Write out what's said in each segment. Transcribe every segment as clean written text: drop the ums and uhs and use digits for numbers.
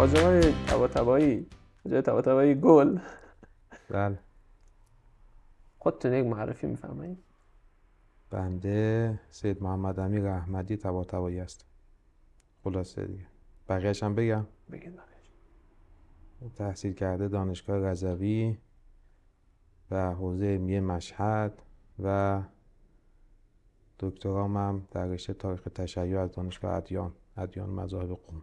آقای طباطبایی، جای طباطبایی گل. بله. خودتون یک معرفی میفرمایید. بنده سید محمد امیر احمدی طباطبایی هستم. خلاصه دیگه بقیه‌اش هم بگم. بگید. تحصیل کرده دانشگاه رضوی و حوزه علمیه مشهد و دکترام هم در رشته تاریخ تشیع از دانشگاه ادیان مذاهب قم.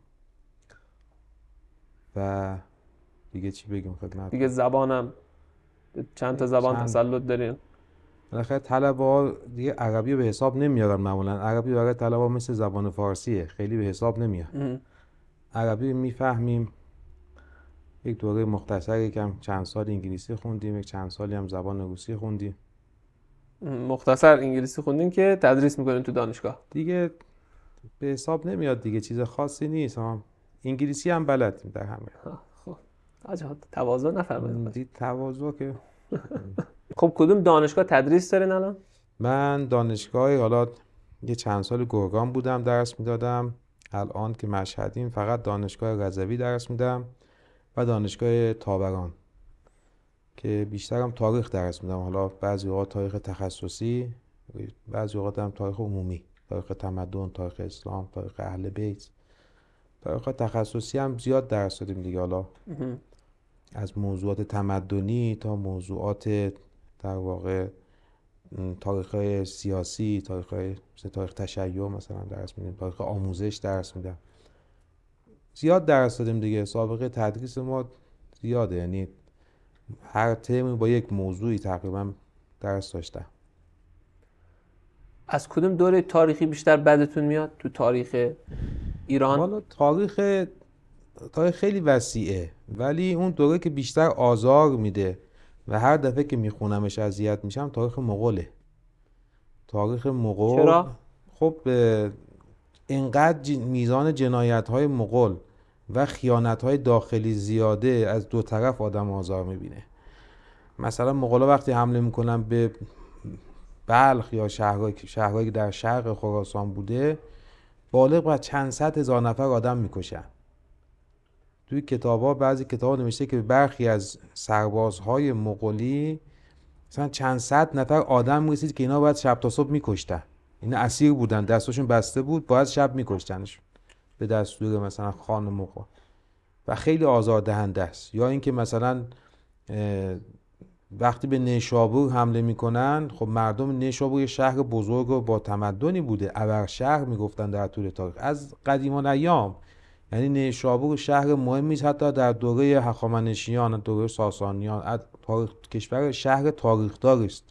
و دیگه چی بگیم خدمت؟ دیگه زبانم چند تا زبان تسلط دارین؟ بالاخره طلبه‌ها دیگه عربی به حساب نمیارن. معمولا عربی برای طلبه‌ها مثل زبان فارسیه، خیلی به حساب نمیاد. عربی میفهمیم. یک دوره مختصری کم چند سال انگلیسی خوندیم، یک چند سالی هم زبان روسی خوندیم. مختصر انگلیسی خوندین که تدریس میکنین تو دانشگاه؟ دیگه به حساب نمیاد دیگه، چیز خاصی نیست. انگلیسی هم بلدیم در همه. خب عجب تواضع نفرمایید. تواضع که خب کدوم دانشگاه تدریس دارین الان؟ من دانشگاه حالا یه چند سال گرگان بودم درس میدادم. الان که مشهدیم فقط دانشگاه رضوی درس میدم و دانشگاه طابران که بیشترم تاریخ درس میدم. حالا بعضی اوقات تاریخ تخصصی، بعضی اوقات هم تاریخ عمومی، تاریخ تمدن، تاریخ اسلام، تاریخ اهل بیت. تاریخ تخصصی هم زیاد درس دادیم دیگه، حالا از موضوعات تمدنی تا موضوعات در واقع تاریخ سیاسی، تاریخ تشیع مثلا درس میدیم، تاریخ آموزش درس میدم. زیاد درس دادیم دیگه. سابقه تدریس ما زیاده، یعنی هر ترم با یک موضوعی تقریبا درس داشتم. از کدوم دوره تاریخی بیشتر بدتون میاد تو تاریخ ایران؟ والا تاریخ خیلی وسیعه، ولی اون دوره که بیشتر آزار میده و هر دفعه که میخونمش اذیت میشم تاریخ مغوله. تاریخ مغول. چرا؟ خب اینقدر میزان جنایت‌های مغول و خیانت‌های داخلی زیاده، از دو طرف آدم آزار میبینه. مثلا مغولا وقتی حمله میکنن به بلخ یا شهرهایی که در شرق خراسان بوده، بالغ بر چند صد هزار نفر آدم میکشن. توی کتاب‌ها بعضی کتاب‌ها نوشته که برخی از سربازهای مغولی مثلا چند صد نفر آدم میرسید که اینا باید شب تا صبح میکشتن. اینا اسیر بودن، دستشون بسته بود، باید شب میکشتنشون به دستور مثلا خان مغول و خیلی آزاردهنده است. یا اینکه مثلا وقتی به نیشابور حمله میکنن، خب مردم نیشابور یه شهر بزرگ و با تمدنی بوده، ابرشهر میگفتن در طول تاریخ از قدیم الایام. یعنی نیشابور شهر مهمی است، حتی در دوره هخامنشیان، دوره ساسانیان، کشور شهر تاریخدار است.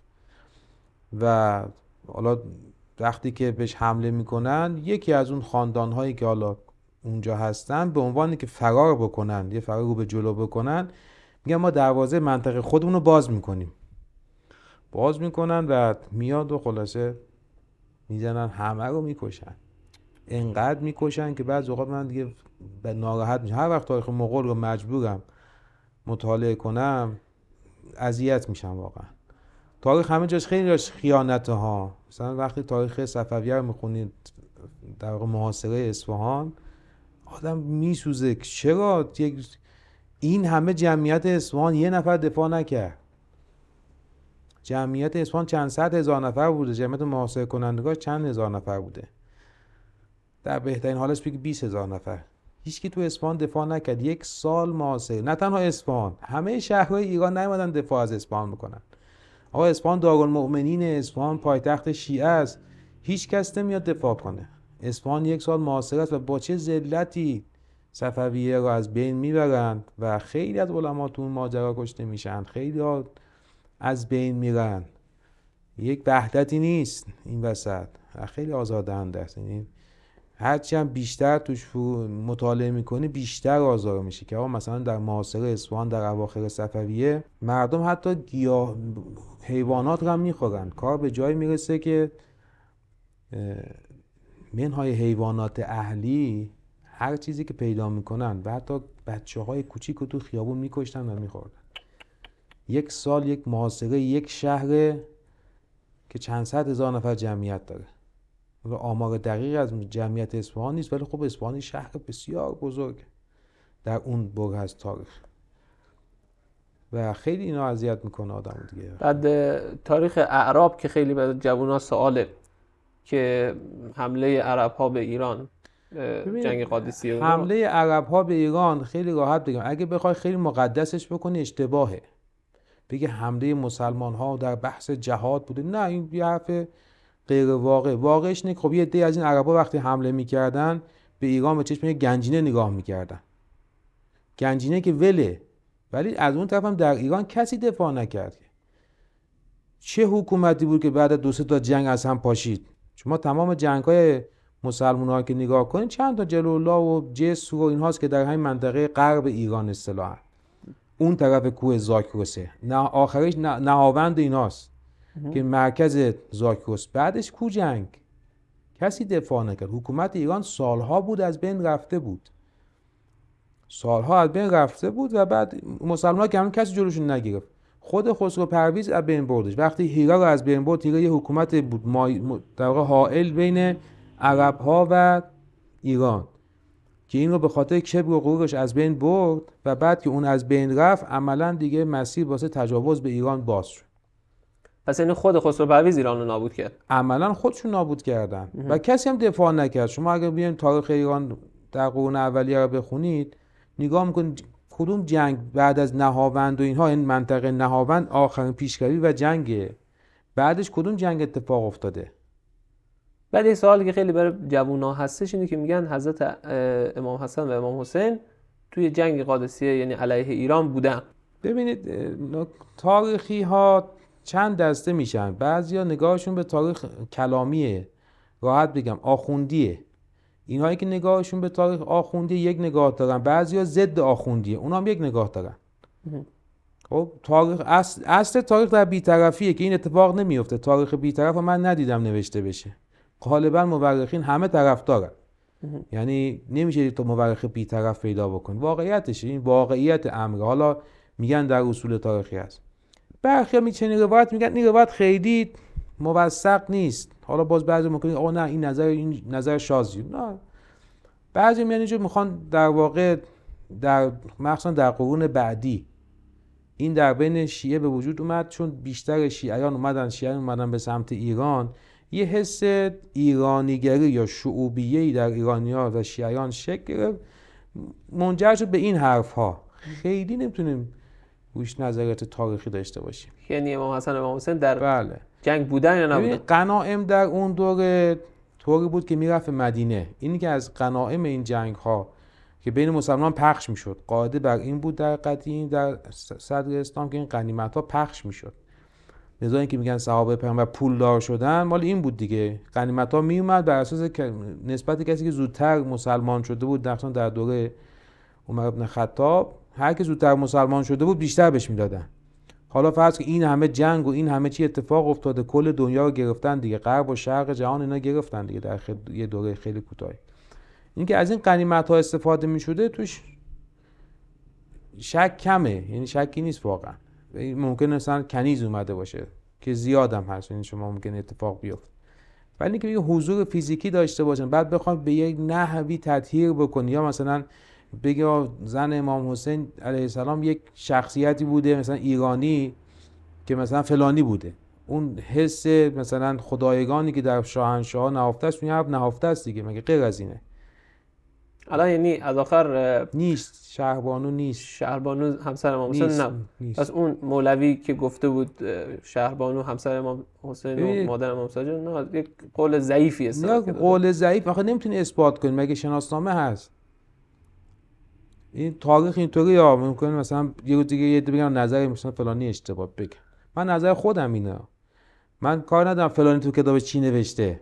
و حالا وقتی که بهش حمله میکنن، یکی از اون خاندانهایی که حالا اونجا هستن به عنوانی که فرار بکنن، یه فرار رو به جلو بکنن، میگن ما دروازه منطقه خودمون رو باز میکنیم. باز میکنن و میاد و خلاصه میزنن، همه رو میکشن. انقدر میکشن که بعض اوقات من دیگه ناراحت میشم. هر وقت تاریخ مغول رو مجبورم مطالعه کنم اذیت میشم واقعا. تاریخ همه جاش خیلی داشت خیانته ها. مثلا وقتی تاریخ صفویه رو میخونید، در واقع محاصره اصفهان، آدم میسوزه. چرا این همه جمعیت اصفهان یه نفر دفاع نکرد؟ جمعیت اصفهان چند صد هزار نفر بوده، جمعیت محاصره کنندگان چند هزار نفر بوده. در بهترین حالش بگی 20,000 نفر. هیچ کی تو اصفهان دفاع نکرد. یک سال محاصره. نه تنها اصفهان، همه شهرهای ایران نیومدن دفاع از اصفهان بکنن. آقا اصفهان دارالمؤمنین، اصفهان پایتخت شیعه است، هیچ کس نمیاد دفاع کنه. اصفهان یک سال محاصره است و با چه ذلتی صفویه رو از بین میبرن و خیلی از علما تو اون ماجرا کشته میشن، خیلی ها از بین میرن. یک وحدتی نیست این وسط، خیلی آزاردهنده است. یعنی هرچی هم بیشتر توش مطالعه میکنی بیشتر آزار میشه که آقا مثلا در محاصره اصفهان در اواخر صفویه مردم حتی گیاه حیوانات رو هم میخورن. کار به جایی میرسه که منهای حیوانات اهلی هر چیزی که پیدا میکنن و حتی بچه های کوچیک رو تو خیابون میکشتن و میخوردن. یک سال یک محاصره یک شهر که چند صد هزار نفر جمعیت داره. آمار دقیق از جمعیت اصفهان نیست، ولی خب اصفهان شهر بسیار بزرگ. در اون بره از تاریخ و خیلی اینا اذیت میکنه آدمو دیگه. بعد تاریخ اعراب که خیلی به جوونا سواله که حمله عرب‌ها به ایران، جنگ قادسیه، حمله عرب‌ها به ایران خیلی راحت بگم اگه بخوای خیلی مقدسش بکنی اشتباهه. بگه حمله مسلمان‌ها در بحث جهاد بوده، نه این یه حرف غیر واقع. واقعش اینه خب یه عده از این عرب‌ها وقتی حمله می‌کردن به ایران به چشم گنجینه نگاه می‌کردن. گنجینه که وله، ولی از اون طرف هم در ایران کسی دفاع نکرد. چه حکومتی بود که بعد 2-3 تا جنگ از هم پاشید؟ شما تمام جنگ‌های مسلمان‌ها که نگاه کنید چند تا جلالله و جسر و اینهاست که در همین منطقه غرب ایران اصطلاحاً اون طرف کوه زاگرسه، نه آخرش نهاوند ایناست که مرکز زاگرس. بعدش کو جنگ کسی دفاع نکرد. حکومت ایران سالها بود از بین رفته بود، سالها از بین رفته بود و بعد مسلمان‌ها که همون کسی جلوشون نگرفت. خود خسرو پرویز از بین بردش. وقتی هیرا رو از بین برد، هیرا یه حکومت بود در واقع حائل بین عرب‌ها و ایران که این رو به خاطر کبر و غرورش از بین برد و بعد که اون از بین رفت عملاً دیگه مسیر واسه تجاوز به ایران باز شد. پس این خود خسرو پرویز ایران رو نابود کرد، عملاً خودشون نابود کردن و کسی هم دفاع نکرد. شما اگر بیاین تاریخ ایران در قرون اولیه رو بخونید نگاه میکنید کدوم جنگ بعد از نهاوند و اینها، این منطقه نهاوند آخرین پیشروی و جنگه، بعدش کدوم جنگ اتفاق افتاده؟ بعد یه سوالی که خیلی برای جوونا هستش اینه که میگن حضرت امام حسن و امام حسین توی جنگ قادسیه یعنی علیه ایران بودن. ببینید تاریخی ها چند دسته میشن. بعضیا نگاهشون به تاریخ کلامیه، راحت بگم آخوندیه. اینهایی که نگاهشون به تاریخ آخوندی یک نگاه دارن، بعضیا ضد آخوندیه، اونا هم یک نگاه دارن. خب تاریخ اصل تاریخ در بی‌طرفیه که این اتفاق نمیفته. تاریخ بی‌طرف من ندیدم نوشته بشه. غالبا مورخین همه طرفدارن، یعنی نمیشه تو مورخ بی‌طرف پیدا بکن. واقعیتشه، این واقعیت امر. حالا میگن در اصول تاریخی هست. برخی میچنین روایت میگن این روایت خیلی موثق نیست. حالا باز بعضی میگن آقا نه این نظر شاذی. نه، بعضی میگن اینجا میخوان در واقع در مخصوصا در قرون بعدی این در بین شیعه به وجود اومد، چون بیشتر شیعیان اومدن به سمت ایران. یه حس ایرانیگری یا شعوبیه‌ای در ایرانی‌ها و شیعیان شکل گرفت، منجر شد به این حرف‌ها. خیلی نمیتونیم روش نظریات تاریخی داشته باشیم. یعنی امام حسن و امام حسین در جنگ بودن یا نبودن؟ غنایم در اون دوره طوری بود که میرفت مدینه. اینی که از غنایم این جنگ‌ها که بین مسلمان پخش میشد، قاعده بر این بود در قدیم در صدر اسلام که این غنیمت‌ها پخش میشد. لذا اینکه میگن صحابه پیامبر پولدار شدن مال این بود دیگه. غنیمت‌ها میومد بر اساس نسبت کسی که زودتر مسلمان شده بود، مثلا در دوره عمر بن خطاب هر کی زودتر مسلمان شده بود بیشتر بهش میدادن. حالا فرض که این همه جنگ و این همه چی اتفاق افتاده، کل دنیا رو گرفتن دیگه، غرب و شرق جهان اینا گرفتن دیگه در یه دوره خیلی کوتاهی. اینکه از این غنیمت‌ها استفاده می‌شده توش شک کمه، یعنی شکی نیست واقعا. ممکنه مثلا کنیز اومده باشه که زیادم هست، یعنی شما ممکنه اتفاق بیفته، ولی اینکه یه حضور فیزیکی داشته باشن بعد بخوام به یک نحوی تطهیر بکنی، یا مثلا بگه زن امام حسین علیه السلام یک شخصیتی بوده مثلا ایرانی که مثلا فلانی بوده، اون حس مثلا خدایگانی که در شاهنشاه نهفته است، اون نهفته است دیگه، مگه غیر از اینه؟ الان یعنی از آخر نیست، شهربانو نیست، شهربانو همسر امام حسین نیست. پس اون مولوی که گفته بود شهربانو همسر امام حسین و مادر امام حسین، نه یک قول ضعیفی است. نه قول ضعیف، آخه نمیتونی اثبات کنی، مگه شناسنامه هست؟ این تاریخ اینطوری ها، ممکنه مثلا یه روز دیگه یه بگن نظر مثلا فلانی اشتباه بگه. من نظر خودم اینه، من کار ندارم فلانی تو کتابش چی نوشته.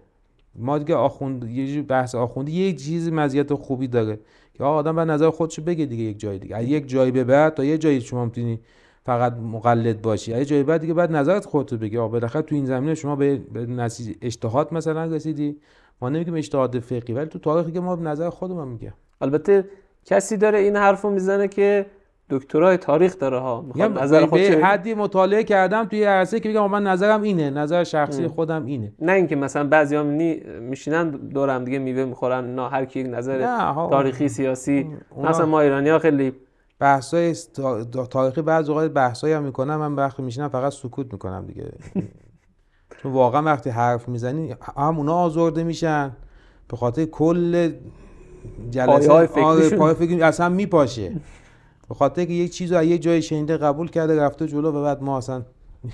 ما دیگه آخوند یه بحث آخوندی یه چیزی مزیت خوبی داره که آدم بعد نظر خودشو بگه دیگه. یک جای دیگه از یک جایی به بعد تا یه جایی شما میتونی فقط مقلد باشی، از جای بعد دیگه بعد نظرت خودتو بگی. بالاخره تو این زمینه شما به نتیجه اجتهاد مثلا رسیدی، ما نمیگیم اجتهاد فقهی، ولی تو تاریخی که ما به نظر خودمون میگه. البته کسی داره این حرفو میزنه که دکترای تاریخ داره ها، میخواد نظر به خودش حدی مطالعه کردم توی عرصه که بگم من نظرم اینه، نظر شخصی خودم اینه. نه اینکه مثلا بعضیا میشینن دور هم دیگه میوه میخورن، نه هر کی یک نظر تاریخی سیاسی. مثلا ما ایرانی‌ها خیلی بحثای تاریخی بعضی اوقات بحثایی هم میکنم، من وقتی میشینم فقط سکوت میکنم دیگه. چون واقعا وقتی حرف میزنی هم اونا آزرده میشن به خاطر کل جلسه پای فکری اصلا میپاشه، به خاطر که یک چیزو از یه جای شنیده قبول کرده رفته جلو و بعد ما اصلا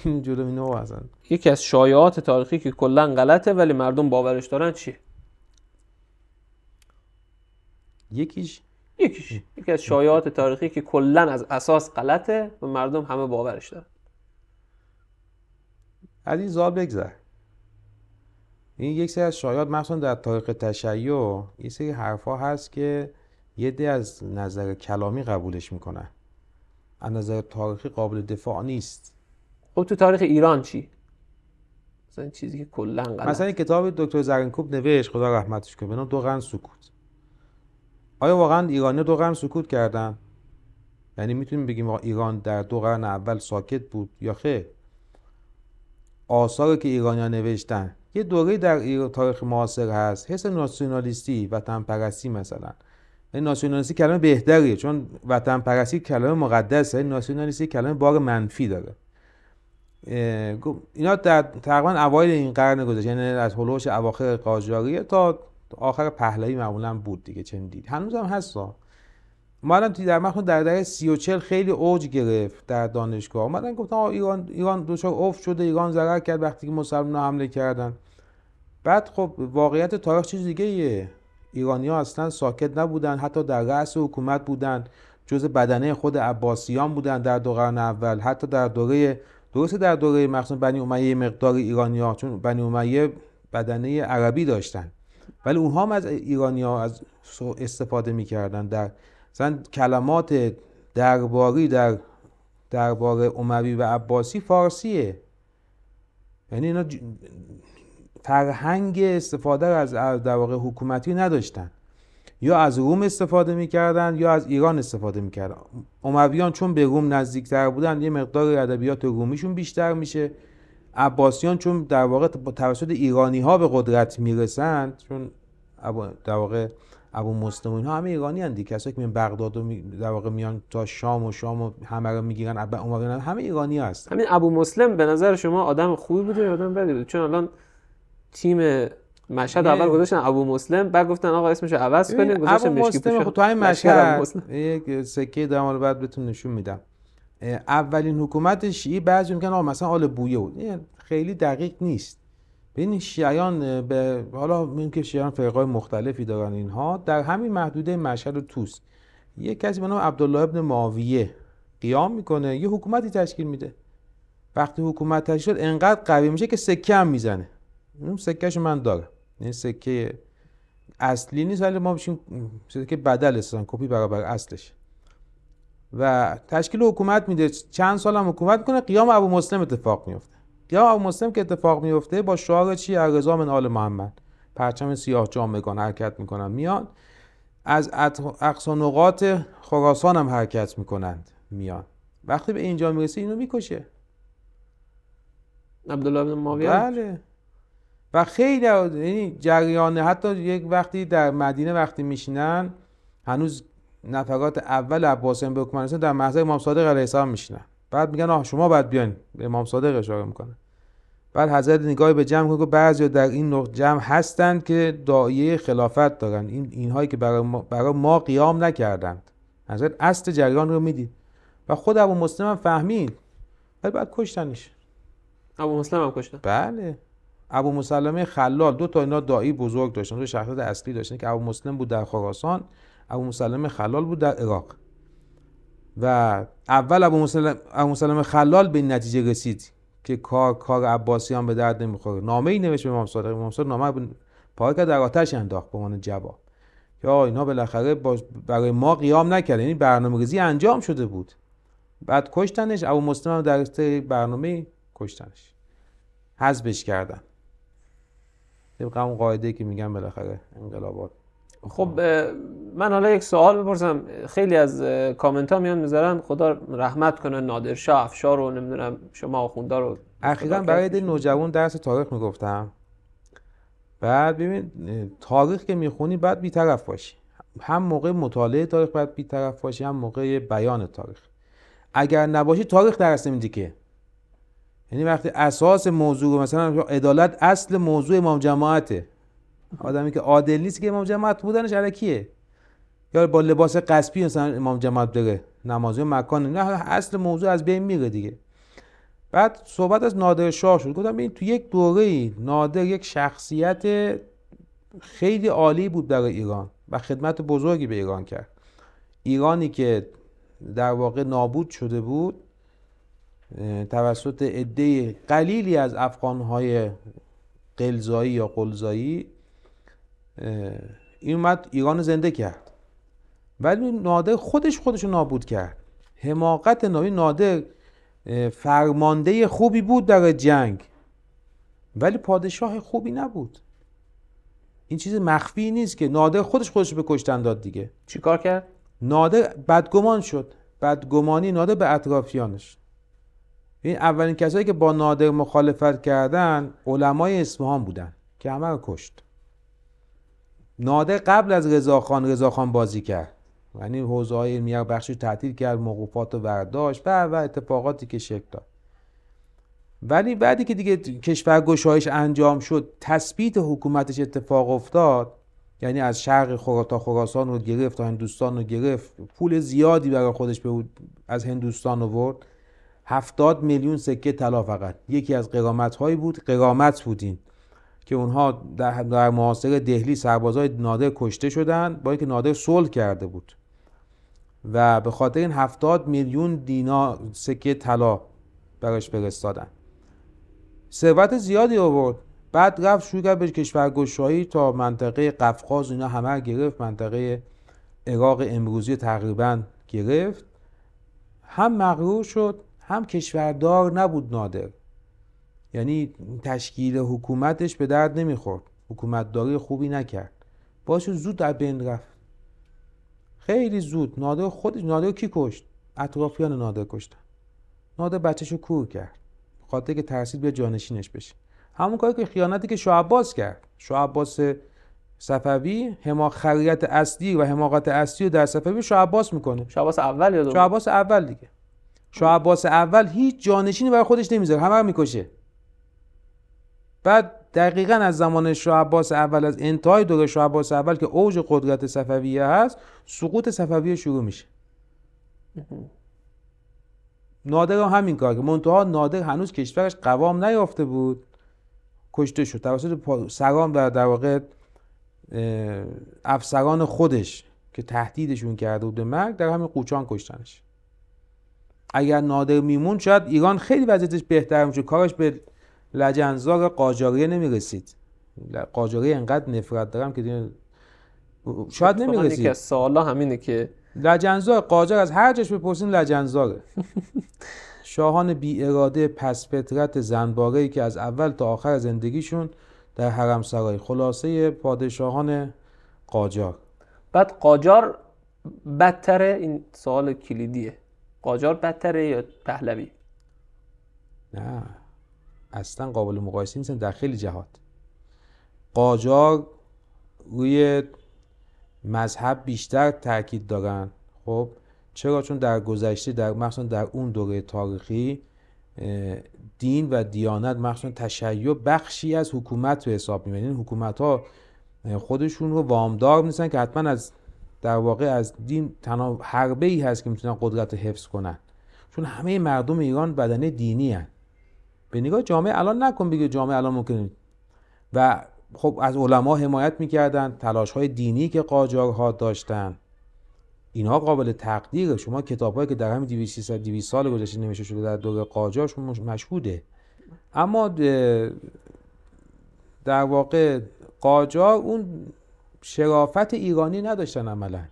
جلو اینو اصلا. یکی از شایعات تاریخی که کلا غلطه ولی مردم باورش دارن چیه؟ یکی از شایعات تاریخی که کلا از اساس غلطه و مردم همه باورش دارن. از این زال بگذر. این یک سری از شایعات مثلا در تاریخ تشیع یه سری حرفا هست که یه عده از نظر کلامی قبولش میکنن، از نظر تاریخی قابل دفاع نیست. خب تو تاریخ ایران چی؟ مثلا چیزی که کلا غلط. مثلا کتاب دکتر زرینکوب نوشت خدا رحمتش کنه به نام 2 قرن سکوت. آیا واقعا ایرانی 2 قرن سکوت کردن؟ یعنی میتونیم بگیم ایران در 2 قرن اول ساکت بود یا خیر؟ آثاری که ایرانی‌ها نوشتن یه دوره در تاریخ معاصر هست، حس ناسیونالیستی، وطن پرستی مثلا. این ناسیونالیستی کلمه بهتریه چون وطن پرستی کلمه مقدسه، ناسیونالیستی کلمه بار منفی داره. اینا در تقریبا اوایل این قرن گذشته، یعنی از هولوش اواخر قاجاریه تا آخر پهلوی معمولا بود دیگه. چنین دید هنوزم هستا. اومدن در مخصوص در دهه 30 و 40 خیلی اوج گرفت در دانشگاه. اومدن گفتن ایران دچار افت شده، ایران ضرر کرد وقتی که مسلمان‌ها حمله کردن. بعد خب واقعیت تاریخ چیز دیگه ایه. ایرانی‌ها اصلا ساکت نبودن، حتی در رأس حکومت بودن، جزء بدنه خود عباسیان بودن در 2 قرن اول. حتی در دوره در دوره مخصوصا بنی امیه مقدار ایرانی‌ها، چون بنی امیه بدنه عربی داشتن ولی اونها هم از ایرانی‌ها از استفاده می‌کردن. در مثلا کلمات درباری در دربار اموی و عباسی فارسیه، یعنی اینا فرهنگ استفاده از در واقع حکومتی نداشتن، یا از روم استفاده میکردن یا از ایران استفاده میکردن. امویان چون به روم نزدیکتر بودن یه مقدار ادبیات رومیشون بیشتر میشه. عباسیان چون در واقع توسط ایرانی ها به قدرت میرسند، چون در واقع ابو مسلم و اینها همه ایرانی هستند، کسایی که میان بغداد و در واقع میان تا شام و همه رو میگیرن، امویان همه ایرانی هستن. همین ابو مسلم به نظر شما آدم خوبی بوده یا آدم بدی بوده؟ چون الان تیم مشهد اول گذاشتن ابو مسلم، بعد گفتن آقا اسمشو عوض کنیم، گذاشتن مشکی پوش. تو همین مشهد یک سکه دارم بعد بهتون نشون میدم. اولین حکومت شیعی بعضی میگن آقا مثلا آل بویه بود. خیلی دقیق نیست. ببین شیعیان به حالا ممکنه شیعیان فرقای مختلفی دارن، اینها در همین محدوده مشهد و طوس یه کسی به نام عبدالله ابن معاویه قیام میکنه، یه حکومتی تشکیل میده. وقتی حکومت تشکیل شد انقدر قوی میشه که سکه هم میزنه. اون سکهشو من دارم، این سکه اصلی نیست ولی ما بشیم سکه بدل استان کپی برابر اصلش. و تشکیل حکومت میده، چند سال هم حکومت میکنه. قیام ابو مسلم اتفاق میفته. قیام ابو مسلم که اتفاق میفته با شعار چی؟ الرضا من آل محمد، پرچم سیاه جامگان حرکت میکنن، میان از اقصا نقاط خراسان هم حرکت میکنند میان. وقتی به اینجا میرسه اینو میکشه عبدالله بن معاویه. بله. و خیلی یعنی جریان، حتی یک وقتی در مدینه وقتی میشینن هنوز نفرات اول عباسیان به حکومت رسیدن در محضر امام صادق علیه السلام میشینن، بعد میگن آه شما باید بیاین، به امام صادق اشاره میکنه. بعد حضرت نگاهی به جمع کنه که بعضیا در این جمع هستند که داعیه خلافت دارن، اینهایی که برای ما قیام نکردند. حضرت اصل جریان رو میدید و خود ابو مسلم هم فهمید ولی بعد کشتنش. ابو مسلم هم کشتن؟ بله. ابو مسلمه خلال، 2 تا اینا داعی بزرگ داشتن، 2 شخصیت اصلی داشتن که ابو مسلم بود در خراسان، ابو مسلمه خلال بود در عراق. و اول ابو مسلمه خلال به این نتیجه رسید که کار عباسیان به درد نمیخوره. نامه‌ای نوشت به امام صادق. امام صادق نامه پاره کرد، در آتش انداخت به عنوان جواب که اینها بالاخره برای ما قیام نکردن، یعنی برنامه‌ریزی انجام شده بود. بعد کشتنش. ابو مسلم در برنامه کشتنش، حذفش کردن. طبق اون قاعده که میگن بالاخره انقلابات. خب من حالا یک سوال بپرسم. خیلی از کامنت ها میان میذارن خدا رحمت کنه نادرشاه افشار رو، نمیدونم شما آخوندا رو. اخیراً برای ده نوجوان درس تاریخ میگفتم. بعد ببین تاریخ که میخونی باید بی‌طرف باشی. هم موقع مطالعه تاریخ باید بی‌طرف باشی، هم موقع بیان تاریخ. اگر نباشی تاریخ درس نمیدی که. یعنی وقتی اساس موضوع مثلا عدالت اصل موضوع امام جماعته، آدمی که عادل نیست که امام جماعت بودنش الکیه، یا با لباس قصبی مثلا امام جماعت بره نمازی مکان، نه اصل موضوع از بین میره دیگه. بعد صحبت از نادر شاه شد. گفتم این تو یک دوره نادر یک شخصیت خیلی عالی بود برای ایران و خدمت بزرگی به ایران کرد. ایرانی که در واقع نابود شده بود توسط عده قلیلی از افغان‌های قلزایی یا قلزایی، این اومد ایران زنده کرد. ولی نادر خودشو نابود کرد. حماقت نادر فرمانده خوبی بود در جنگ، ولی پادشاه خوبی نبود. این چیز مخفی نیست که نادر خودشو به کشتن داد دیگه. چی کار کرد؟ نادر بدگمان شد. بدگمانی نادر به اطرافیانش. این اولین کسایی که با نادر مخالفت کردن علمای اصفهان بودن که همه رو کشت. نادر قبل از رضاخان بازی کرد، یعنی حوزه‌های علمیه رو بخشی تعطیل کرد، موقوفات رو برداشت و اتفاقاتی که شکل داد. ولی بعدی که دیگه کشورگشایش انجام شد، تثبیت حکومتش اتفاق افتاد، یعنی از شرق تا خراسان رو گرفت تا هندوستان رو گرفت، پول زیادی برای خودش از هندوستان آورد. 70 میلیون سکه طلا فقط یکی از قرامت بودین که اونها در محاصره دهلی سربازای نادر کشته شدن با اینکه نادر صلح کرده بود و به خاطر این 70 میلیون دینار سکه طلا براش فرستادن. ثروت زیادی آورد. بعد رفت شروع کرد به کشورگشایی تا منطقه قفقاز، اینا همه گرفت، منطقه عراق امروزی تقریبا گرفت. هم مغرور شد هم کشوردار نبود نادر، یعنی تشکیل حکومتش به درد نمیخورد، حکومتداری خوبی نکرد، باشه زود در بین رفت، خیلی زود. نادر کی کشت؟ اطرافیان نادر کشتن. نادر بچه‌شو کور کرد خاطر که ترسید به جانشینش بشه. همون کاری که خیانتی که شاه عباس کرد. شاه عباس صفوی خریت اصلی و حماقت اصلی رو در صفوی شاه عباس میکنه. شاه عباس اول یا دوم؟ شاه عباس اول دیگه. شاه عباس اول هیچ جانشینی برای خودش نمیذاره، همه رو میکشه. بعد دقیقاً از زمان شاه عباس اول، از انتهای دوره شاه عباس اول که اوج قدرت صفویه هست، سقوط صفویه شروع میشه. نادر هم همین کار که منتها نادر هنوز کشورش قوام نیافته بود، کشته شد توسط سران و در واقع افسران خودش که تهدیدشون کرده بود به مرگ، در همین قوچان کشتنش. اگر نادر میمون شاید ایران خیلی وضعیتش بهتر میشه، کارش به لجنزار قاجاریه نمیرسید. قاجاریه انقدر نفرت دارم که شاید نمیرسید. یکی از سوالا همینه که لجنزار قاجار از هر جاش بپرسین لجنزاره. شاهان بی اراده پس فطرت زنباره‌ای که از اول تا آخر زندگیشون در حرم سرای، خلاصه پادشاهان قاجار. بعد قاجار بدتره؟ این سوال کلیدیه. قاجار بدتره یا پهلوی؟ نه اصلا قابل مقایسه نیستن در خیلی جهات. قاجار روی مذهب بیشتر تاکید دارن. خب چرا؟ چون در گذشته مثلا در اون دوره تاریخی دین و دیانت مثلا تشیع بخشی از حکومت به حساب میاد. این حکومت‌ها خودشون رو وامدار نیستن که حتما از در واقع از دین تنها حربه‌ای هست که میتونن قدرت حفظ کنن، چون همه مردم ایران بدنه دینی هن. به نگاه جامعه الان نکن بگه جامعه الان ممکنه. و خب از علما حمایت میکردن، تلاش‌های دینی که قاجارها داشتن اینها قابل تقدیره. شما کتاب‌هایی که در همین 200 سال گذشته نوشته شده در دوره قاجار شما مشهوده. اما در واقع قاجار اون شرافت ایرانی نداشتن عملاً.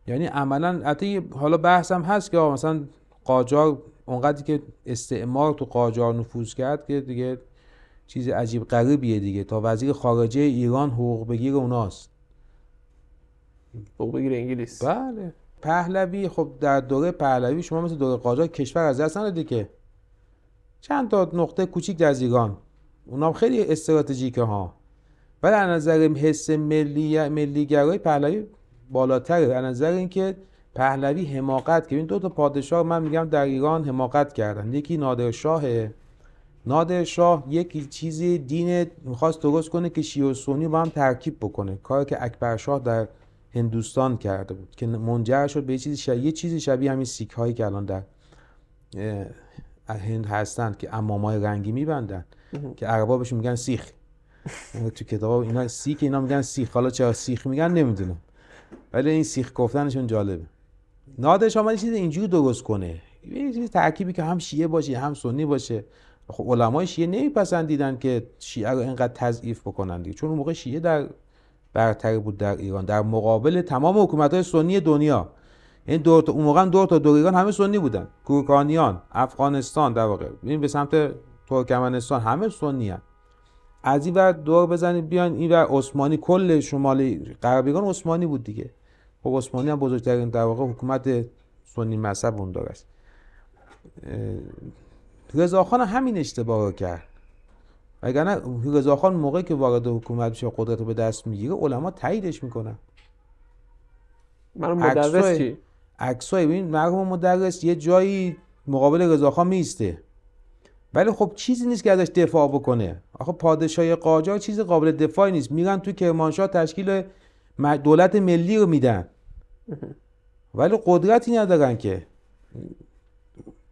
یعنی عملاً حتی حالا بحثم هست که مثلا قاجار اونقدری که استعمار تو قاجار نفوذ کرد که دیگه چیز عجیب غریبیه دیگه، تا وزیر خارجه ایران حقوق بگیر اوناست. حقوق بگیره انگلیس. بله. پهلوی خب در دوره پهلوی شما مثل دوره قاجار کشور از دست ندادی که. چند تا نقطه کوچیک از ایران اونام خیلی استراتژیکه ها، ولی از نظر حس ملیگرایی پهلوی بالاتره. از نظر اینکه پهلوی حماقت که این دو تا پادشاه من میگم در ایران حماقت کردن. یکی نادرشاه یک چیزی دین میخواست درست کنه که شیعه و سنی با هم ترکیب بکنه، کاری که اکبرشاه در هندوستان کرده بود که منجر شد به یه چیزی شبیه همین سیک هایی که الان در هند هستن که عمامای رنگی میبندن که عربا بهشون میگن سیخ. تو کتاب اینا سیک، اینا میگن سیخ. حالا چرا سیخ میگن نمیدونم، ولی این سیخ گفتنشون جالبه. نادرشاه من چیز اینجوری درست کنه، یه چیز ترکیبی که هم شیعه باشه هم سنی باشه. خب علمای شیعه نمیپسندیدن که شیعه رو اینقدر تضعیف بکنن دیگه، چون اون موقع شیعه در برتری بود در ایران در مقابل تمام حکومت‌های سنی دنیا. این اون موقع دور تا دور ایران همه سنی بودن. گورکانیان، افغانستان در واقع ببین به سمت ترکمنستان همه سنی هستن. از این ور دور بزنید بیان این ور عثمانی، کل شمالی غرب ایران عثمانی بود دیگه. خب عثمانی هم بزرگترین در واقع حکومت سنی مذهب اون دوره است. رضاخان همین اشتباه رو کرد. وگرنه رضاخان موقعی که وارد حکومت میشه قدرت رو به دست میگیره علما تاییدش میکنن. مرحوم مدرس چی؟ عکسای ببین مرحوم مدرس یه جایی مقابل رضاخان میسته، ولی خب چیزی نیست که ازش دفاع بکنه. آخه پادشاهی قاجار چیز قابل دفاعی نیست. میرن تو کرمانشاه تشکیل دولت ملی رو میدن، ولی قدرتی ندارن که.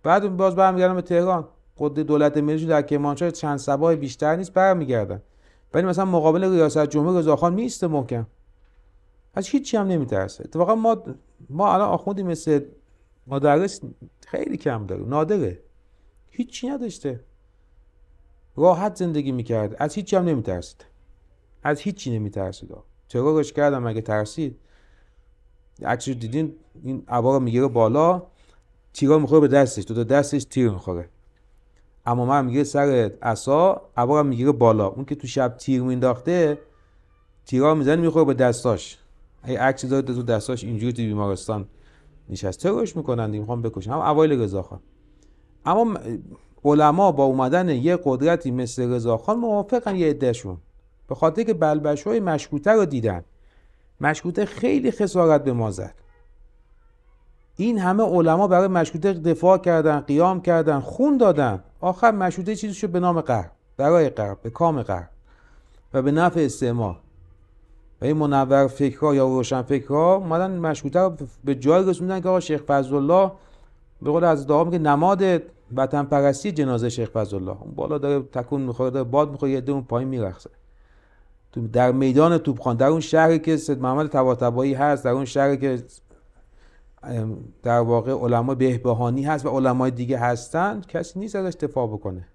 بعد باز برمیگردن به تهران، دولت ملی در کرمانشاه چند صباح بیشتر نیست برمیگردن، ولی مثلا مقابل ریاست جمهوری رضاخان میسته محکم، از هیچی هم نمیترسه. اتفاقا ما الان آخوندی مثل مدرس خیلی کم داریم، نادره، هیچی نداشته، راحت زندگی میکرد، از هیچی هم نمیترسید، از هیچی نمیترسید. ترورش کردم مگه ترسید؟ عکسش دیدین این عبا رو میگیره بالا، تیرا میخوره به دستش، دو تا دستش تیر میخوره، اما من میگیره سر عصا، عبا رو میگیره بالا. اون که تو شب تیر مینداخته تیرا میزنه میخوره به دستاش. ای عکس داره تو دستاش اینجوری تو بیمارستان نشسته، ترورش میکنن دیگه، میخوام بکشن. هم اوایل رضاخان. اما علما با اومدن یه قدرتی مثل رضاخان موافقن یه عدهشون، به خاطر که بلبشوی مشروطه رو دیدن. مشروطه خیلی خسارت به ما زد. این همه علما برای مشروطه دفاع کردن، قیام کردن، خون دادن. آخر مشروطه چیزی شد به نام غرب، برای غرب، به کام غرب و به نفع استعمار. و این منور فکرها یا روشن فکرها اومدن مشروطه رو به جای رسوندن که آقا شیخ فضلالله به قول حضرت آقا میگه نماد وطن پرستی جنازه شیخ فضلالله، اون بالا داره تکون میخوره، داره باد میخوره، یه اون پایین میرقصه در میدان توپخانه، در اون شهری که سید محمد طباطبایی هست، در اون شهری که در واقع علمای بهبهانی هست و علمای دیگه هستن، کسی نیست ازش دفاع بکنه.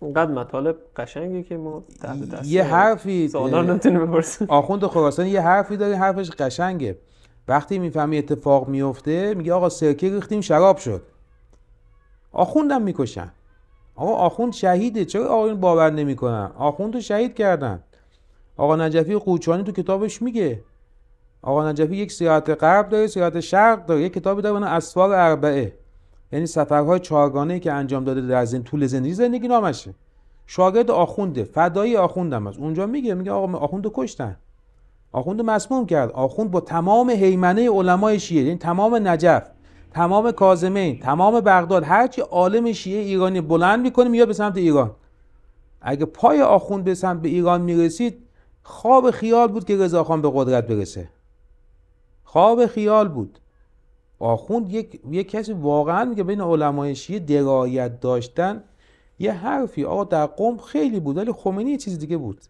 اینقدر مطالب قشنگی که ما تحت تاثیر یه حرفی سوالا نمیتونیم بپرسیم. آخوند خراسانی یه حرفی داره، حرفش قشنگه. وقتی میفهمی اتفاق میفته میگه آقا سرکه ریختیم شراب شد. آخوندم میکشن. آقا آخوند شهیده، چرا آقایون باور نمیکنن؟ آخوندو شهید کردن. آقا نجفی قوچانی تو کتابش میگه. آقا نجفی یک سیاحت غرب داره، سیاحت شرق داره، یک کتابی داره به اسفار اربعه، یعنی سفرهای چهارگانه‌ای که انجام داده در طول زندگی نامشه. شاگرد آخونده، فدایی آخوندم است. اونجا میگه آقا آخوندو کشتن، آخوندو مسموم کرد. آخوند با تمام هیمنه علمای شیعه، یعنی تمام نجف، تمام کاظمین، تمام بغداد، هرچی عالم شیعه ایرانی بلند میکنه میاد به سمت ایران. اگه پای آخوند به سمت ایران میرسید، خواب خیال بود که رضاخان به قدرت برسه. خواب خیال بود. آخوند یک کسی واقعا میگه بین علمای شیعه درایت داشتن. یه حرفی آقا در قم خیلی بود، ولی خمینی یه چیز دیگه بود.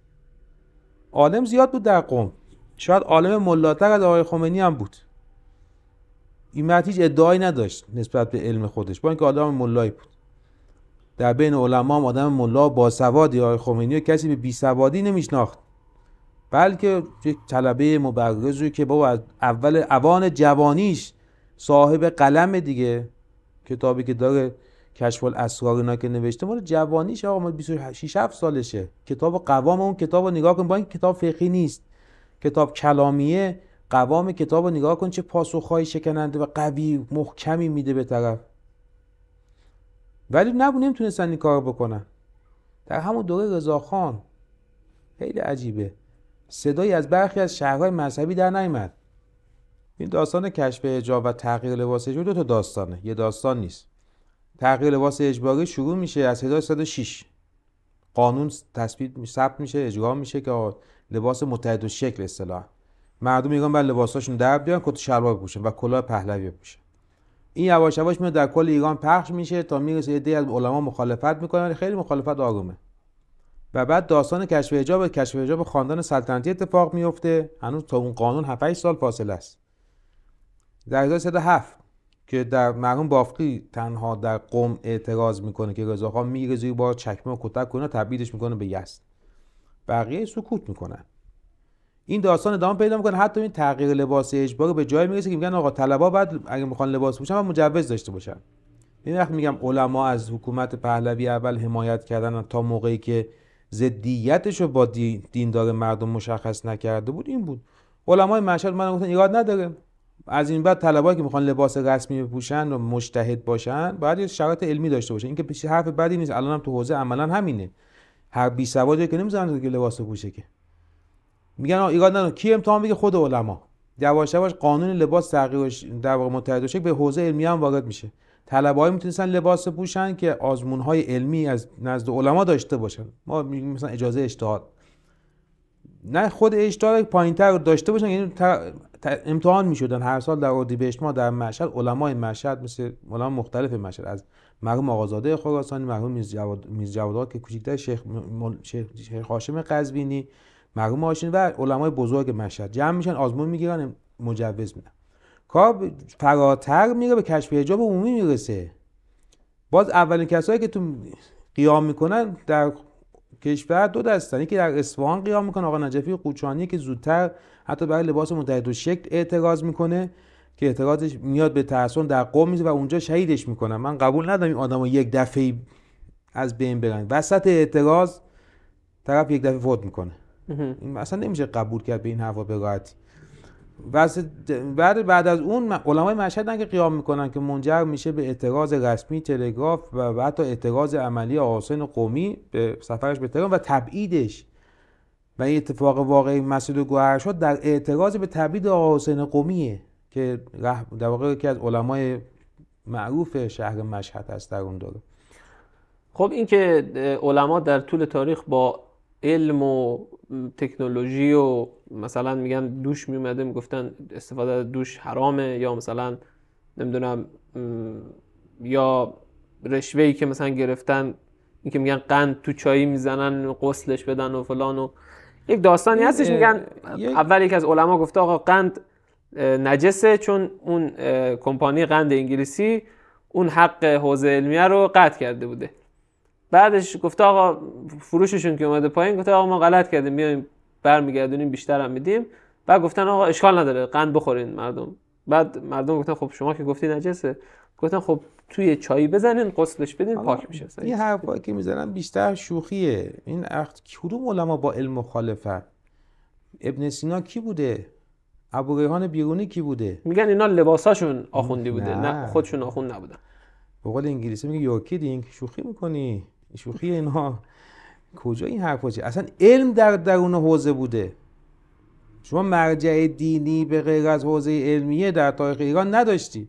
عالم زیاد بود در قم، شاید عالم ملاتر از آقای خمینی هم بود. این مرد هیچ ادعایی نداشت نسبت به علم خودش، با اینکه آدم ملایی بود. در بین علما هم آدم ملا باسوادی، آقای خمینی کسی به بیسوادی نمیشناخت، بلکه یک طلبه مبرزی که بابا از اول اوان جوانیش صاحب قلم دیگه، کتابی که داره کشف الاسرار اینا که نوشته مال جوانیش، آقا ما 26 7 سالشه. کتاب قوام اون کتابو نگاه کن، با این کتاب فقهی نیست، کتاب کلامیه، قوام کتابو نگاه کن چه پاسخهای شکننده و قوی محکمی میده به طرف، ولی نمیتونستن این کارو بکنن. در همون دوره رضاخان خیلی عجیبه، صدایی از برخی از شهرهای مذهبی در نیامد. این داستان کشف حجاب و تغییر لباس اجباری 2 تا داستانه، یه داستان نیست. تغییر لباس اجباری شروع میشه از 1306، قانون ثبت میشه، اجرا میشه که لباس متحدالشکل اصطلاحاً مردم ایران باید لباساشون در بیان، کت و شلوار بپوشن و کلاه پهلوی بپوشن. این یواش یواش میاد در کل ایران پخش میشه تا میرسه یه عده از علما مخالفت میکنن، خیلی مخالفت آرومه. و بعد داستان کشف حجاب خاندان سلطنتی اتفاق میفته. هنوز تا اون قانون 7-8 سال فاصله است. در 1307 که در مرحوم بافقی تنها در قم اعتراض میکنه که رضاخان میره زیر بار چکمه و کتک کنه، تبعیدش میکنه به یزد، بقیه سکوت میکنن. این داستان ادامه پیدا میکنه، حتی این تغییر لباس اجباری به جای میرسه که میگن آقا طلبا بعد اگه میخوان لباس بپوشن باید مجوز داشته باشن. این وقت میگم علما از حکومت پهلوی اول حمایت کردن تا موقعی که ضدیتش رو با دیندار مردم مشخص نکرده بود. این بود علمای مشهد من گفتن ایراد نداره، از این بعد طلبایی که میخوان لباس رسمی بپوشن و مجتهد باشن باید یه شرایط علمی داشته باشن. این که پیش حرف بدی نیست، الان هم تو حوزه عملا همینه. هر بی سوادی که نمیذارن که لباس بپوشه که میگن ایراد نداره. کی امتحان میگه؟ خود علما. یواش یواش قانون لباس تغییرش در واقع متحدالشکل به حوزه علمی هم وارد میشه. طلبه‌ای میتونستن لباس بپوشن که آزمون‌های علمی از نزد علما داشته باشن. ما میگیم مثلا اجازه اجتهاد، نه خود اجتهاد پایین‌تر داشته باشن، یعنی امتحان میشدن هر سال در اردیبهشت. ما در مشهد علمای مشهد مثل علما مختلف مشهد، از مرحوم آقازاده خراسانی، مرحوم میرجواد که کوچیک‌تر، شیخ هاشم قزوینی، مرحوم هاشمی و علمای بزرگ مشهد جمع میشن، آزمون میگیرن، مجوز میدن. کار فراتر میره، به کشف حجاب عمومی میرسه. باز اولین کسایی که تو قیام میکنن در کشور 2 دستن، یکی در اصفهان قیام میکنه آقا نجفی قوچانی که زودتر حتی برای لباس متحدالشکل اعتراض میکنه که اعتراضش میاد به تحصن در قم میزه و اونجا شهیدش میکنن. من قبول ندارم این آدمو یک دفعه از بین برن، وسط اعتراض طرف یک دفعه فوت میکنه. این اصلا نمیشه قبول کرد به این حرفا به راحتی. بعد از اون علمای مشهد که قیام میکنن که منجر میشه به اعتراض رسمی تلگراف و حتی اعتراض عملی آقا حسین قمی به سفرش به تهران و تبعیدش. و این اتفاق واقعی مسعود گوهرشاد در اعتراض به تبعید آقا حسین قمیه که در واقع یکی از علمای معروف شهر مشهد هست در اون دوره. خب این که علما در طول تاریخ با علم و تکنولوژی و مثلا میگن دوش میومده میگفتن استفاده از دوش حرامه، یا مثلا نمیدونم یا رشوه‌ای که مثلا گرفتن، این که میگن قند تو چایی میزنن غسلش بدن و فلان، و یک داستانی هستش میگن اول یک از علما گفته آقا قند نجسه چون اون کمپانی قند انگلیسی اون حق حوزه علمیه رو قطع کرده بوده. بعدش گفته آقا فروششون که اومده پایین گفته آقا ما غلط کردیم میایم برمیگردونیم بیشتر هم میدیم. بعد گفتن آقا اشکال نداره قند بخورین مردم. بعد مردم گفتن خب شما که گفتی نجسه، گفتن خب توی چایی بزنین غسلش بدین پاک میشه. این حرفایی که میزنن بیشتر شوخیه. این کدوم علما با علم مخالفت؟ ابن سینا کی بوده؟ ابو ریحان بیرونی کی بوده؟ میگن اینا لباساشون آخوندی بوده، نه خودشون آخوند نبودن. به قول انگلیسی میگه یو کیدینگ، شوخی میکنی. شوخی اینا کجا این حرفا چیه؟ اصلا علم در اون حوزه بوده. شما مرجع دینی به غیر از حوزه علمیه در تاریخ ایران نداشتی.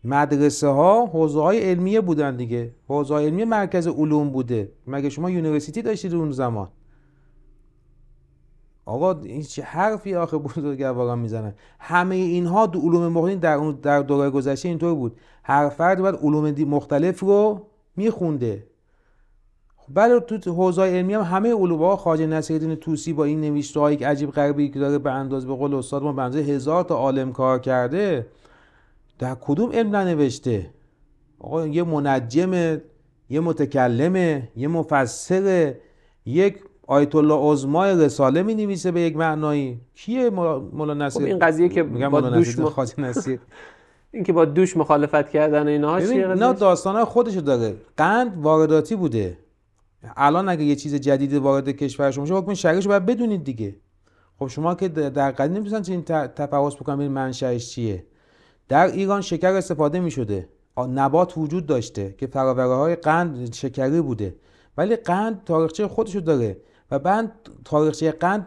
مدرسه ها حوزه های علمیه بودن دیگه. حوزه های علمیه مرکز علوم بوده. مگه شما یونیورسیتی داشتید اون زمان؟ آقا این چه حرفی آخه بزرگواران میزنن؟ همه اینها دو علوم مختلف در دوره گذشته اینطور بود. هر فرد باید علوم مختلف رو میخونده. بله تو حوزه علمی هم همه علوم خواجه نصیرالدین طوسی با این نوشته‌های که عجیب غریبی که داره به اندازه به قول استاد ما به اندازه 1000 تا عالم کار کرده، در کدوم علم ننوشته؟ آقا یه منجم، یه متکلم، یه مفسر، یک آیت الله عظمای رساله می نویسه به یک معنایی. کیه مولا نصیر؟ این قضیه که با دوش خواجه نصیر این که با دوش مخالفت کردن اینها چیه؟ نه داستانای خودشو داره. قند وارداتی بوده. الان اگه یه چیز جدید وارد کشور شما بشه حکم شرعیشو باید بدونید دیگه. خب شما که در قدیم نمی‌تونن چنین تفحص بکنن ببین منشأش چیه. در ایران شکر استفاده می‌شده، نبات وجود داشته که فراوره‌های قند شکری بوده، ولی قند تاریخچه خودشو داره و بعد تاریخچه قند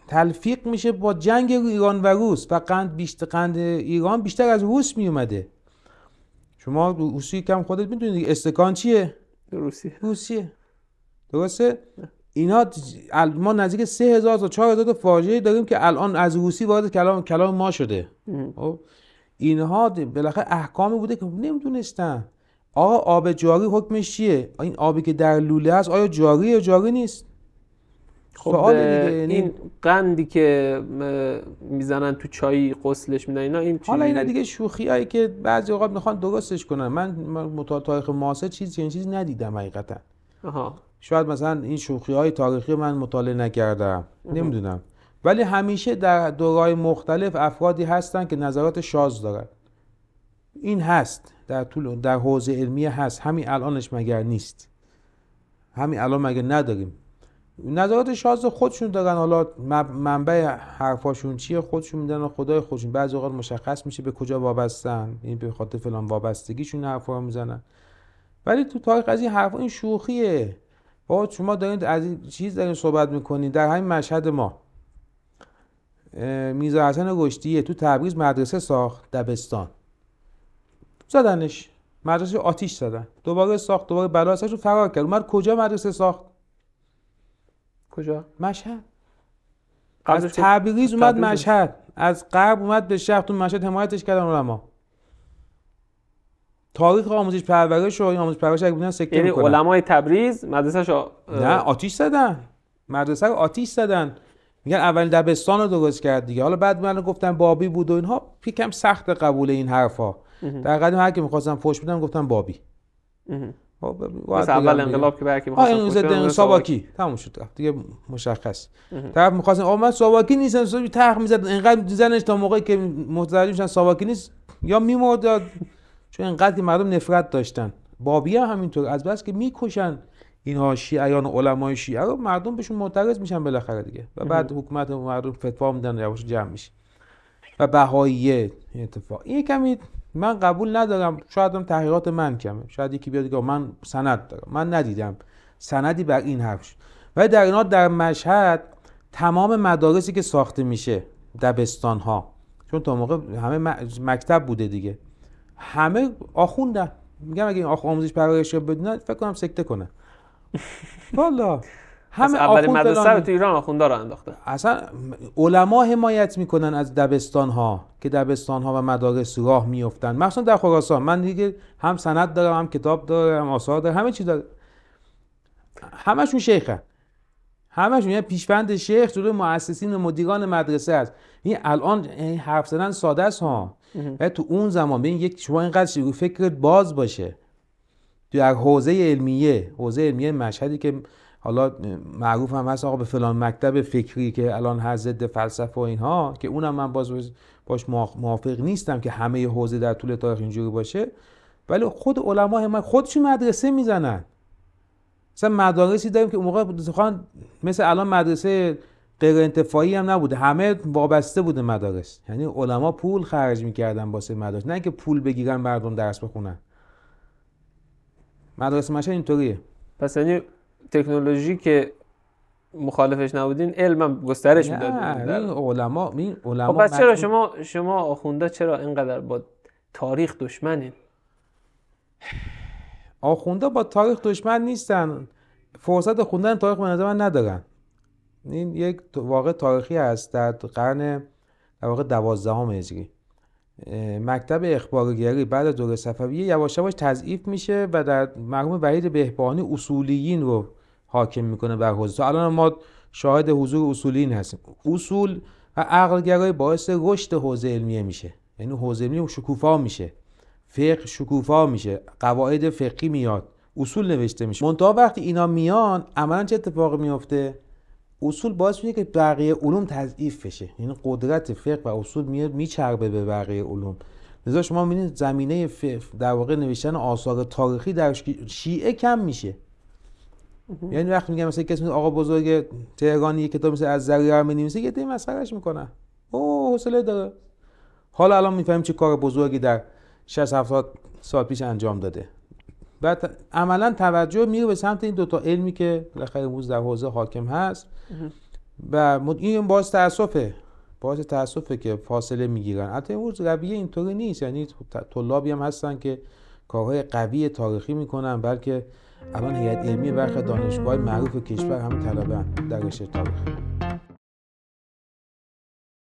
تلفیق میشه با جنگ ایران و روس و قند ایران بیشتر از روس میومده. شما روسی کم خودت میدونید استکان چیه؟ روسیه. درسته؟ اینا ما نزدیک 3000 تا 4000 تا فاجعه داریم که الان از روسی وارد کلام ما شده. اینها بالاخره احکامی بوده که نمیدونستن. آقا آب جاری حکمش چیه؟ این آبی که در لوله هست آیا جاریه یا جاری نیست؟ خب این قندی که میزنن تو چای غسلش میدن اینا حالا اینا دیگه شوخیایی که بعضی اوقات میخوان درستش کنن. من مطالعه تاریخ معاصر چیزی ندیدم حقیقتا. شاید مثلا این شوخی‌های تاریخی من مطالعه نکردم، نمیدونم. ولی همیشه در دوره‌های مختلف افرادی هستن که نظرات شاذ دارن. این هست در حوزه علمیه هست. همین الانش مگر نیست؟ همین الان مگر نداریم؟ نظرات شاذ خودشون دارن. حالا منبع حرفاشون چیه خودشون میدونن، خدای خودشون. بعضی اوقات مشخص میشه به کجا وابستن، این به خاطر فلان وابستگیشون حرفا رو میزنن. ولی تو تاریخ از این حرفا این شوخیه. با شما دارید از این چیز دارین صحبت میکنید. در همین مشهد ما میرزا حسن رشدی تو تبریز مدرسه ساخت، دبستان زدنش، مدرسه آتیش زدن، دوباره ساخت، دوباره بلا سرش رو فرار کرد. اومد کجا مدرسه ساخت؟ کجا؟ مشهد. از تبریز اومد مشهد، از غرب اومد به شرق، تو مشهد حمایتش کردن علما. تاریخ آموزش پرورش و این آموزش پرورش اگه بودن سکته میکنن. یعنی علمای تبریز مدرسه‌شو نه آتیش زدن، مدرسه رو آتیش زدن. میگن اولین دبستان رو درست کرد دیگه. حالا بعد من گفتم بابی بود و اینها، یکم سخت قبول این حرفا. در قدیم هر کی می‌خواستم فوش بدم گفتم بابی. مثلا اول انقلاب که برکی می‌خواستم فوش بدم ساواکی تموم شد دیگه مشخص. طرف می‌خواستم من ساواکی نیستم، تخ می‌زد اینقدر می‌زنش تا موقعی که متوجه میشن ساواکی نیست یا می‌مرد، چون اینقدر که مردم نفرت داشتن. بابی هم همینطور، از بس که می‌کشن اینها شیعیان و علمای شیعه رو، مردم بهشون معترض میشن بالاخره دیگه و بعد حکومت و مردم فتوا میدن و یواش جمع میشه. و بهاییه اتفاق این کمی من قبول ندارم. شاید هم تحقیقات من کمه، شاید یکی بیاد بگه من سند دارم، من ندیدم سندی بر این حرف شد. ولی در اینا در مشهد تمام مدارسی که ساخته میشه، دبستان ها، چون تا موقع همه مکتب بوده دیگه، همه آخوندن. میگم اگه این آموزش پرورش رو بدونن فکر کنم سکته کنه. والا همه اولین مدرسه رو تو ایران آخوندا رو انداخته. اصلا علما حمایت میکنن از دبستان ها که دبستان ها و مدارس راه میافتن، مخصوصا در خراسان. من دیگه هم سند دارم، هم کتاب دارم، هم آثار دارم، همه چی دارم. همشون شیخن، همشون یعنی پیشوند شیخ جلوی مؤسسین و مدیران مدرسه است. این الان این حرف زدن ساده است ها. تو اون زمان ببین یک شما اینقدر فکرت باز باشه در حوزه علمیه مشهدی که حالا معروف هم هست آقا به فلان مکتب فکری که الان هست ضد فلسفه و اینها، که اونم من باش موافق نیستم که همه حوزه در طول تاریخ اینجوری باشه. ولی خود علما هم خودشون مدرسه میزنن. مثلا مدارسی داریم که اون موقع مثل الان مدرسه غیر انتفاعی هم نبوده، همه وابسته بوده مدارس. یعنی علما پول خرج میکردن واسه مدارس، نه که پول بگیرن مردم درس بخونن. مدرسه مشهد اینطوریه. پس یعنی تکنولوژی که مخالفش نبودین علم گسترش میدادین. علما خب پس چرا شما آخوندا چرا اینقدر با تاریخ دشمنین؟ آخوندا با تاریخ دشمن نیستن، فرصت خوندن تاریخ به نظر من ندارن. این یک واقع تاریخی هست در قرن در واقع 12 هجری. مکتب اخبارگری بعد از دوره صفویه یواش یواش تضعیف میشه و در مرحوم وحید بهبهانی اصولیین رو حاکم میکنه بر حوزه. الان ما شاهد حضور اصولیین هستیم. اصول و عقلگرایی باعث رشد حوزه علمیه میشه، یعنی حوزه علمیه شکوفا میشه، فقه شکوفا میشه، قواعد فقهی میاد، اصول نوشته میشه. منتها وقتی اینا میان عملاً چه اتفاقی میفته؟ اصول باعث میشه که بقیه علوم تضعیف بشه، یعنی قدرت فقه و اصول میاد میچربه به بقیه علوم. لذا شما میبینید زمینه در واقع نوشتن آثار تاریخی در شیعه کم میشه. یعنی وقتی میگم مثلا کسی آقا بزرگ تهرانی کتاب مثل از ذریعه می‌نویسه یه دی مسخرهش میکنه، اوه حوصله داره. حالا الان میفهمیم چه کار بزرگی در 60 70 سال پیش انجام داده. بعد عملا توجه میره به سمت این دوتا علمی که بالاخره امروز در حوزه حاکم هست و این باعث تأسفه که فاصله میگیرن. البته امروز رویه اینطوری نیست، یعنی طلابی هم هستن که کارهای قوی تاریخی میکنن، بلکه الان هیئت علمی برخی دانشگاه معروف کشور همه طلبه‌اند در رشته تاریخ.